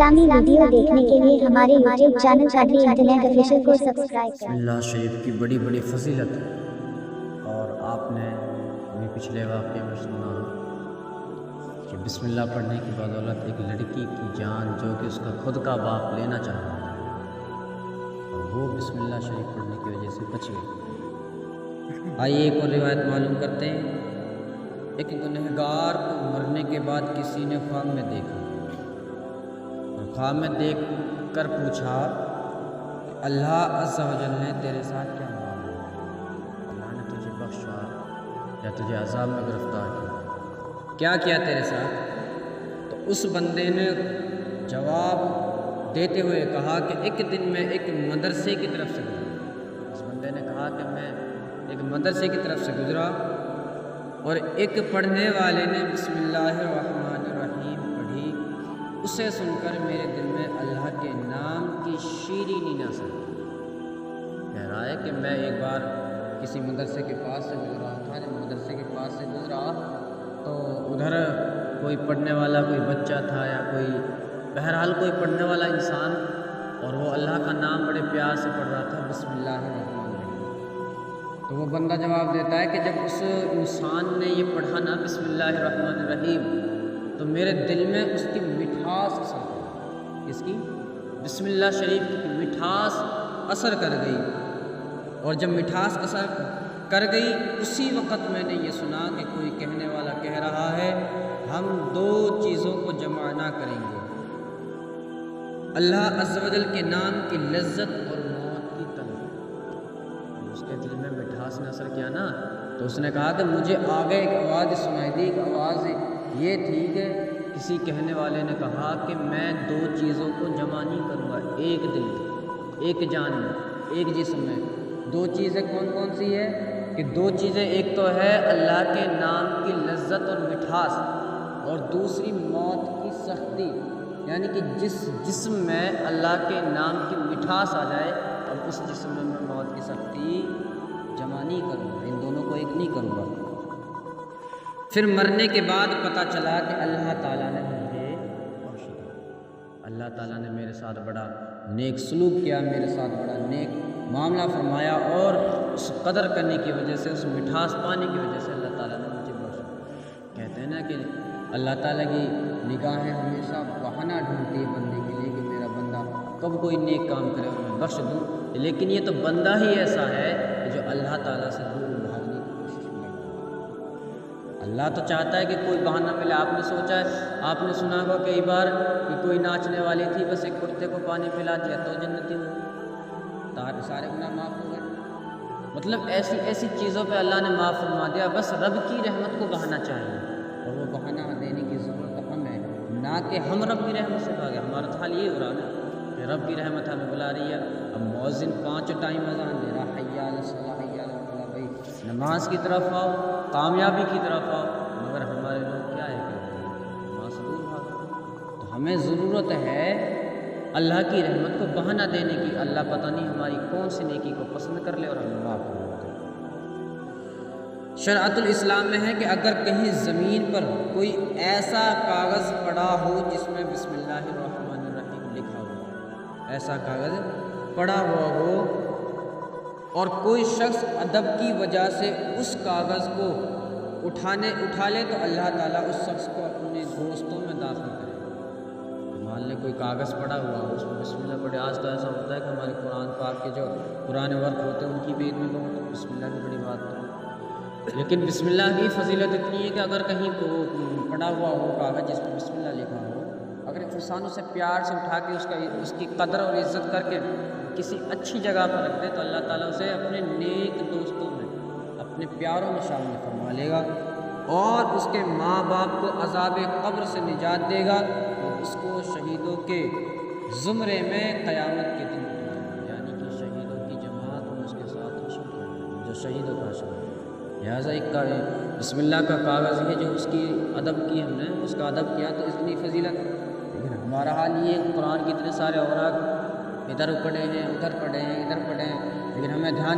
اسلامی ویڈیو دیکھنے کے لیے ہمارے یوٹیوب چینل شادی انٹرنیٹ آفیشیل کو سبسکرائب بسم کریں۔ اللہ شریف کی بڑی بڑی فضیلت ہے، اور آپ نے ابھی پچھلے واقعے میں سنا کہ بسم اللہ پڑھنے کی بدولت ایک لڑکی کی جان جو کہ اس کا خود کا باپ لینا چاہ رہا تھا، اور وہ بسم اللہ شریف پڑھنے کی وجہ سے بچ گئی۔ آئیے ایک اور روایت معلوم کرتے ہیں۔ ایک گنہگار کو مرنے کے بعد کسی نے خواب میں دیکھا، اور خواب میں دیکھ کر پوچھا کہ اللہ عز و جل نے تیرے ساتھ کیا معاملہ ہے؟ اللہ نے تجھے بخشا یا تجھے عذاب میں گرفتار کیا تیرے ساتھ؟ تو اس بندے نے جواب دیتے ہوئے کہا کہ ایک دن میں ایک مدرسے کی طرف سے گزرا۔ اس بندے نے کہا کہ میں ایک مدرسے کی طرف سے گزرا، اور ایک پڑھنے والے نے بسم اللہ الرحمن الرحیم پڑھی۔ اسے سن کر میرے دل میں اللہ کے نام کی شیرینی نظر کہہ رہا ہے کہ میں ایک بار کسی مدرسے کے پاس سے گزرا تھا۔ جب مدرسے کے پاس سے گزرا تو ادھر کوئی پڑھنے والا کوئی بچہ تھا یا کوئی بہرحال کوئی پڑھنے والا انسان، اور وہ اللہ کا نام بڑے پیار سے پڑھ رہا تھا، بسم اللہ الرحمن الرحیم۔ تو وہ بندہ جواب دیتا ہے کہ جب اس انسان نے یہ پڑھا نا بسم اللہ الرحمن الرحیم، تو میرے دل میں اس کی مٹھاس اثر کر گئی۔ اس کی بسم اللہ شریف کی مٹھاس اثر کر گئی، اور جب مٹھاس اثر کر گئی اسی وقت میں نے یہ سنا کہ کوئی کہنے والا کہہ رہا ہے ہم دو چیزوں کو جمع نہ کریں گے، اللہ عز و جل کے نام کی لذت اور موت کی طلب۔ اس کے دل میں مٹھاس نے اثر کیا نا، تو اس نے کہا کہ مجھے آگے ایک آواز سنائی دی۔ ایک آواز یہ تھی کہ کسی کہنے والے نے کہا کہ میں دو چیزوں کو جمع نہیں کروں گا ایک دل میں، ایک جان میں، ایک جسم میں۔ دو چیزیں کون کون سی ہے؟ کہ دو چیزیں، ایک تو ہے اللہ کے نام کی لذت اور مٹھاس، اور دوسری موت کی سختی، یعنی کہ جس جسم میں اللہ کے نام کی مٹھاس آ جائے اب اس جسم میں موت کی سختی جمع نہیں کروں گا، ان دونوں کو ایک نہیں کروں گا۔ پھر مرنے کے بعد پتہ چلا کہ اللہ تعالیٰ نے مجھے بخش دیا، اللہ تعالیٰ نے میرے ساتھ بڑا نیک سلوک کیا، میرے ساتھ بڑا نیک معاملہ فرمایا، اور اس قدر کرنے کی وجہ سے، اس مٹھاس پانے کی وجہ سے اللہ تعالیٰ نے مجھے بخش دیا۔ کہتے ہیں نا کہ اللہ تعالیٰ کی نگاہیں ہمیشہ بہانہ ڈھونڈتی ہے بندے کے لیے کہ میرا بندہ کب کوئی نیک کام کرے اور میں بخش دوں، لیکن یہ تو بندہ ہی ایسا ہے کہ جو اللہ تعالیٰ سے دور بھاگنے کی کوشش میں لگتا ہے۔ اللہ تو چاہتا ہے کہ کوئی بہانہ ملے۔ آپ نے سوچا ہے، آپ نے سنا ہوگا کئی بار کہ کوئی ناچنے والی تھی، بس ایک کتے کو پانی پلا دیا تو جنتی ہو، سارے گناہ معاف ہو گئے۔ مطلب ایسی ایسی چیزوں پہ اللہ نے معاف فرما دیا، بس رب کی رحمت کو بہانا چاہیے، اور وہ بہانہ دینے کی ضرورت ہم ہے، نہ کہ ہم رب کی رحمت سے بھاگے۔ ہمارا تو حال یہ ہو رہا ہے کہ رب کی رحمت ہمیں بلا رہی ہے، اب مؤذن 5 ٹائم اذان دے رہا، حی علی الصلاۃ حی علی الفلاح، بھائی نماز کی طرف آؤ، کامیابی کی طرف آؤ، مگر ہمارے لوگ کیا ہے کہ نماز سے دور بھاگتے۔ تو ہمیں ضرورت ہے اللہ کی رحمت کو بہانہ دینے کی۔ اللہ پتہ نہیں ہماری کون سی نیکی کو پسند کر لے اور ہمیں معاف کر دے۔ شریعت الاسلام میں ہے کہ اگر کہیں زمین پر کوئی ایسا کاغذ پڑا ہو جس میں بسم اللہ الرحمن الرحیم لکھا ہو، ایسا کاغذ پڑا ہوا ہو، اور کوئی شخص ادب کی وجہ سے اس کاغذ کو اٹھا لے تو اللہ تعالیٰ اس شخص کو اپنے دوستوں میں داخل کرے۔ مان لے کوئی کاغذ پڑا ہوا اس میں بسم اللہ پڑھے۔ آج تو ایسا ہوتا ہے کہ ہمارے قرآن پاک کے جو پرانے ورق ہوتے ہیں ان کی بھی اتنی بہت بسم اللہ کی بڑی بات ہے، لیکن بسم اللہ کی فضیلت اتنی ہے کہ اگر کہیں پڑا ہوا ہو کاغذ جس میں بسم اللہ لکھا ہو، اگر انسان اسے پیار سے اٹھا کے اس کی قدر اور عزت کر کے کسی اچھی جگہ پر رکھ دے تو اللہ تعالیٰ اسے اپنے نیک دوستوں میں، اپنے پیاروں میں شامل فرما لے گا، اور اس کے ماں باپ کو عذاب قبر سے نجات دے گا، اور اس کو شہیدوں کے زمرے میں قیامت کے دن اٹھائے گا، یعنی کہ شہیدوں کی جماعت میں اس کے ساتھ حشر کیا جائے گا، جو شہیدوں کا حشر ہے۔ لہٰذا ایک بسم اللہ کا کاغذ ہے جو اس کی ادب کی، ہم نے اس کا ادب کیا تو اتنی فضیلت۔ لیکن ہمارا حال یہ ہے، قرآن کے اتنے سارے اوراق ادھر پڑے ہیں، ادھر پڑے ہیں، ادھر پڑے ہیں، لیکن ہمیں دھیان